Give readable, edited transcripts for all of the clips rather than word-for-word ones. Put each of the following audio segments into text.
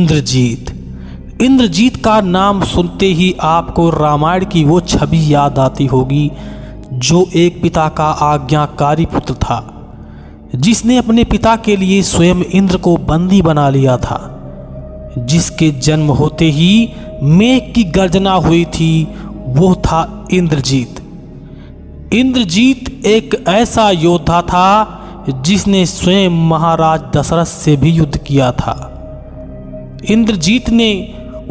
इंद्रजीत। इंद्रजीत का नाम सुनते ही आपको रामायण की वो छवि याद आती होगी जो एक पिता का आज्ञाकारी पुत्र था, जिसने अपने पिता के लिए स्वयं इंद्र को बंदी बना लिया था, जिसके जन्म होते ही मेघ की गर्जना हुई थी। वो था इंद्रजीत। इंद्रजीत एक ऐसा योद्धा था जिसने स्वयं महाराज दशरथ से भी युद्ध किया था। इंद्रजीत ने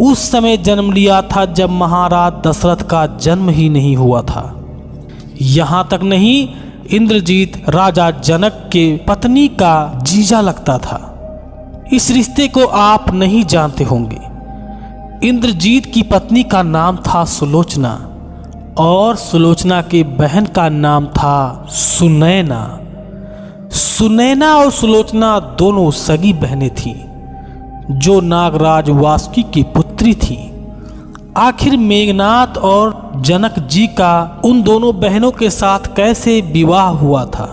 उस समय जन्म लिया था जब महाराज दशरथ का जन्म ही नहीं हुआ था। यहाँ तक नहीं, इंद्रजीत राजा जनक के पत्नी का जीजा लगता था। इस रिश्ते को आप नहीं जानते होंगे। इंद्रजीत की पत्नी का नाम था सुलोचना और सुलोचना की बहन का नाम था सुनैना। सुनैना और सुलोचना दोनों सगी बहनें थीं जो नागराज वासुकी की पुत्री थी। आखिर मेघनाद और जनक जी का उन दोनों बहनों के साथ कैसे विवाह हुआ था?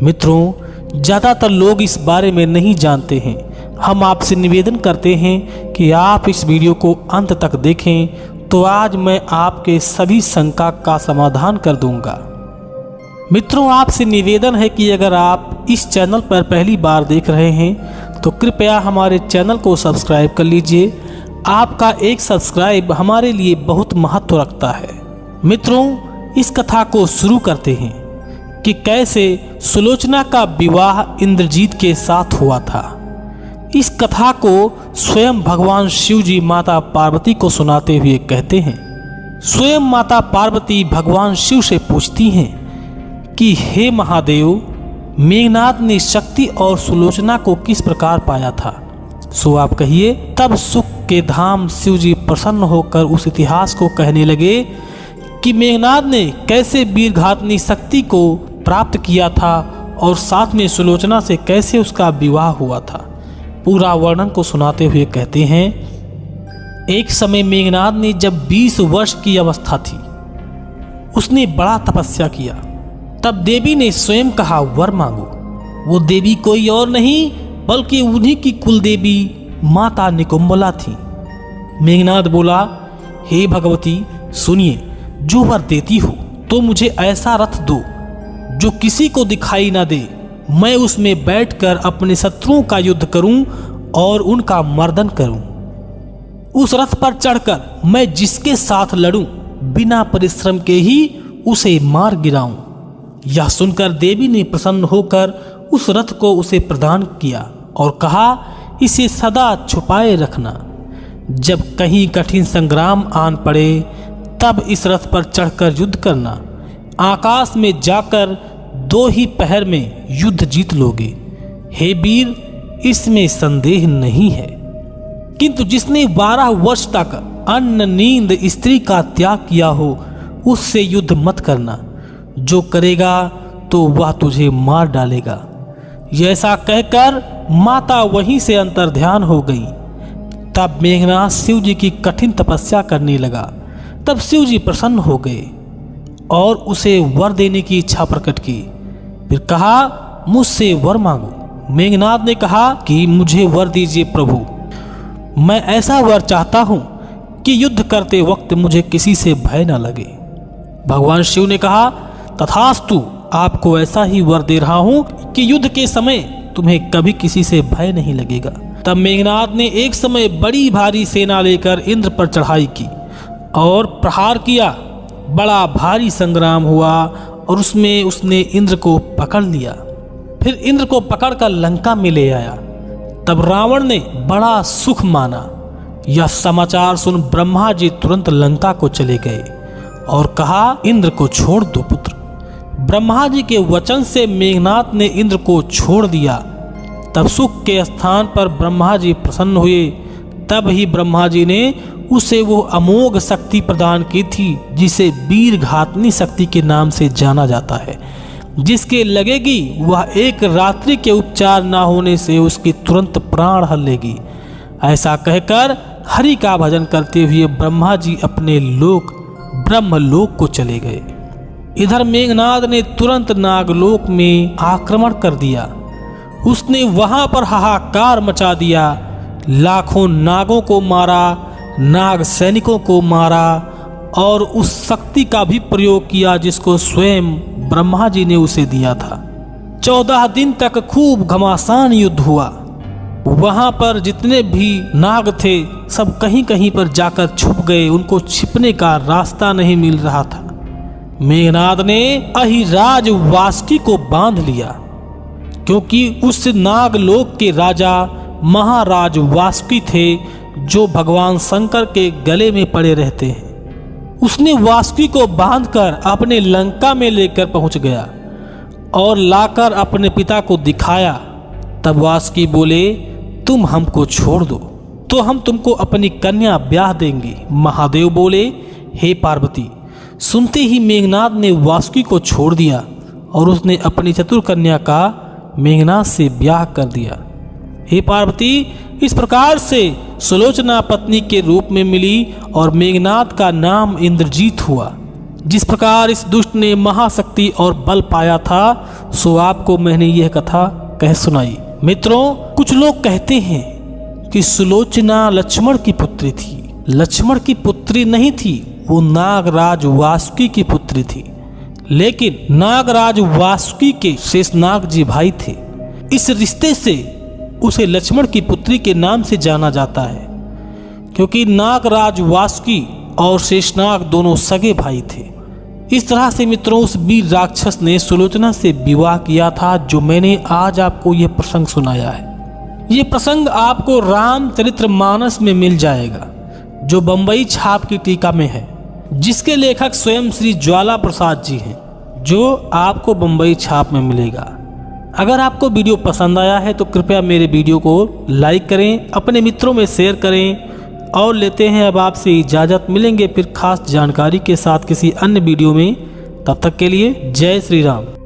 मित्रों, ज़्यादातर लोग इस बारे में नहीं जानते हैं। हम आपसे निवेदन करते हैं कि आप इस वीडियो को अंत तक देखें, तो आज मैं आपके सभी शंका का समाधान कर दूंगा। मित्रों, आपसे निवेदन है कि अगर आप इस चैनल पर पहली बार देख रहे हैं तो कृपया हमारे चैनल को सब्सक्राइब कर लीजिए। आपका एक सब्सक्राइब हमारे लिए बहुत महत्व रखता है। मित्रों, इस कथा को शुरू करते हैं कि कैसे सुलोचना का विवाह इंद्रजीत के साथ हुआ था। इस कथा को स्वयं भगवान शिव जी माता पार्वती को सुनाते हुए कहते हैं। स्वयं माता पार्वती भगवान शिव से पूछती हैं कि हे महादेव, मेघनाद ने शक्ति और सुलोचना को किस प्रकार पाया था, सो आप कहिए। तब सुख के धाम शिव जी प्रसन्न होकर उस इतिहास को कहने लगे कि मेघनाद ने कैसे वीरघातनी शक्ति को प्राप्त किया था और साथ में सुलोचना से कैसे उसका विवाह हुआ था। पूरा वर्णन को सुनाते हुए कहते हैं, एक समय मेघनाद ने जब 20 वर्ष की अवस्था थी, उसने बड़ा तपस्या किया। तब देवी ने स्वयं कहा, वर मांगो। वो देवी कोई और नहीं बल्कि उन्हीं की कुल देवी माता निकुंभला थी। मेघनाद बोला, हे भगवती सुनिए, जो वर देती हो तो मुझे ऐसा रथ दो जो किसी को दिखाई ना दे। मैं उसमें बैठकर अपने शत्रुओं का युद्ध करूं और उनका मर्दन करूं। उस रथ पर चढ़कर मैं जिसके साथ लड़ूं बिना परिश्रम के ही उसे मार गिराऊं। यह सुनकर देवी ने प्रसन्न होकर उस रथ को उसे प्रदान किया और कहा, इसे सदा छुपाए रखना। जब कहीं कठिन संग्राम आन पड़े तब इस रथ पर चढ़कर युद्ध करना। आकाश में जाकर 2 ही पहर में युद्ध जीत लोगे। हे वीर, इसमें संदेह नहीं है। किंतु जिसने 12 वर्ष तक अन्न नींद स्त्री का त्याग किया हो उससे युद्ध मत करना। जो करेगा तो वह तुझे मार डालेगा। ऐसा कहकर माता वहीं से अंतर्ध्यान हो गई। तब मेघनाद शिव जी की कठिन तपस्या करने लगा। तब शिव जी प्रसन्न हो गए और उसे वर देने की इच्छा प्रकट की। फिर कहा, मुझसे वर मांगो। मेघनाद ने कहा कि मुझे वर दीजिए प्रभु। मैं ऐसा वर चाहता हूं कि युद्ध करते वक्त मुझे किसी से भय न लगे। भगवान शिव ने कहा, तथास्तु, आपको ऐसा ही वर दे रहा हूं कि युद्ध के समय तुम्हें कभी किसी से भय नहीं लगेगा। तब मेघनाद ने एक समय बड़ी भारी सेना लेकर इंद्र पर चढ़ाई की और प्रहार किया। बड़ा भारी संग्राम हुआ और उसमें उसने इंद्र को पकड़ लिया। फिर इंद्र को पकड़कर लंका में ले आया। तब रावण ने बड़ा सुख माना। यह समाचार सुन ब्रह्मा जी तुरंत लंका को चले गए और कहा, इंद्र को छोड़ दो पुत्र। ब्रह्मा जी के वचन से मेघनाद ने इंद्र को छोड़ दिया। तब सुख के स्थान पर ब्रह्मा जी प्रसन्न हुए। तब ही ब्रह्मा जी ने उसे वो अमोघ शक्ति प्रदान की थी जिसे वीरघातनी शक्ति के नाम से जाना जाता है, जिसके लगेगी वह एक रात्रि के उपचार ना होने से उसकी तुरंत प्राण हर लेगी। ऐसा कहकर हरि का भजन करते हुए ब्रह्मा जी अपने लोक ब्रह्मलोक को चले गए। इधर मेघनाद ने तुरंत नागलोक में आक्रमण कर दिया। उसने वहां पर हाहाकार मचा दिया। लाखों नागों को मारा, नाग सैनिकों को मारा और उस शक्ति का भी प्रयोग किया जिसको स्वयं ब्रह्मा जी ने उसे दिया था। 14 दिन तक खूब घमासान युद्ध हुआ। वहां पर जितने भी नाग थे सब कहीं कहीं पर जाकर छुप गए, उनको छिपने का रास्ता नहीं मिल रहा था। मेघनाद ने अहिराज वासुकी को बांध लिया, क्योंकि उस नागलोक के राजा महाराज वासुकी थे जो भगवान शंकर के गले में पड़े रहते हैं। उसने वासुकी को बांधकर अपने लंका में लेकर पहुंच गया और लाकर अपने पिता को दिखाया। तब वासुकी बोले, तुम हमको छोड़ दो तो हम तुमको अपनी कन्या ब्याह देंगे। महादेव बोले, हे पार्वती। सुनते ही मेघनाद ने वासुकी को छोड़ दिया और उसने अपनी चतुर कन्या का मेघनाद से ब्याह कर दिया। हे पार्वती, इस प्रकार से सुलोचना पत्नी के रूप में मिली और मेघनाद का नाम इंद्रजीत हुआ। जिस प्रकार इस दुष्ट ने महाशक्ति और बल पाया था, सो आपको मैंने यह कथा कह सुनाई। मित्रों, कुछ लोग कहते हैं कि सुलोचना लक्ष्मण की पुत्री थी। लक्ष्मण की पुत्री नहीं थी, वो नागराज वासुकी की पुत्री थी। लेकिन नागराज वासुकी के शेषनाग जी भाई थे। इस रिश्ते से उसे लक्ष्मण की पुत्री के नाम से जाना जाता है, क्योंकि नागराज वासुकी और शेषनाग दोनों सगे भाई थे। इस तरह से मित्रों उस वीर राक्षस ने सुलोचना से विवाह किया था, जो मैंने आज आपको यह प्रसंग सुनाया है। ये प्रसंग आपको रामचरितमानस में मिल जाएगा, जो बंबई छाप की टीका में है, जिसके लेखक स्वयं श्री ज्वाला प्रसाद जी हैं, जो आपको बंबई छाप में मिलेगा। अगर आपको वीडियो पसंद आया है तो कृपया मेरे वीडियो को लाइक करें, अपने मित्रों में शेयर करें और लेते हैं अब आपसे इजाज़त। मिलेंगे फिर खास जानकारी के साथ किसी अन्य वीडियो में। तब तक के लिए जय श्री राम।